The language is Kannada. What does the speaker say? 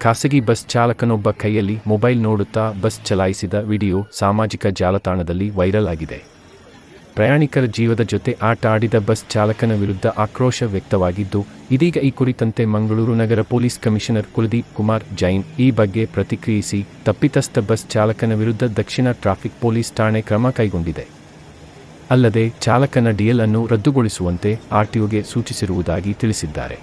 ಖಾಸಗಿ ಬಸ್ ಚಾಲಕನೊಬ್ಬ ಕೈಯಲ್ಲಿ ಮೊಬೈಲ್ ನೋಡುತ್ತಾ ಬಸ್ ಚಲಾಯಿಸಿದ ವಿಡಿಯೋ ಸಾಮಾಜಿಕ ಜಾಲತಾಣದಲ್ಲಿ ವೈರಲ್ ಆಗಿದೆ. ಪ್ರಯಾಣಿಕರ ಜೀವದ ಜೊತೆ ಆಟ ಆಡಿದ ಬಸ್ ಚಾಲಕನ ವಿರುದ್ಧ ಆಕ್ರೋಶ ವ್ಯಕ್ತವಾಗಿದ್ದು, ಇದೀಗ ಈ ಕುರಿತಂತೆ ಮಂಗಳೂರು ನಗರ ಪೊಲೀಸ್ ಕಮಿಷನರ್ ಕುಲದೀಪ್ ಕುಮಾರ್ ಜೈನ್ ಈ ಬಗ್ಗೆ ಪ್ರತಿಕ್ರಿಯಿಸಿ, ತಪ್ಪಿತಸ್ಥ ಬಸ್ ಚಾಲಕನ ವಿರುದ್ಧ ದಕ್ಷಿಣ ಟ್ರಾಫಿಕ್ ಪೊಲೀಸ್ ಠಾಣೆ ಕ್ರಮ ಕೈಗೊಂಡಿದೆ. ಅಲ್ಲದೆ ಚಾಲಕನ ಡಿಎಲ್ ಅನ್ನು ರದ್ದುಗೊಳಿಸುವಂತೆ ಆರ್ಟಿಒಗೆ ಸೂಚಿಸಿರುವುದಾಗಿ ತಿಳಿಸಿದ್ದಾರೆ.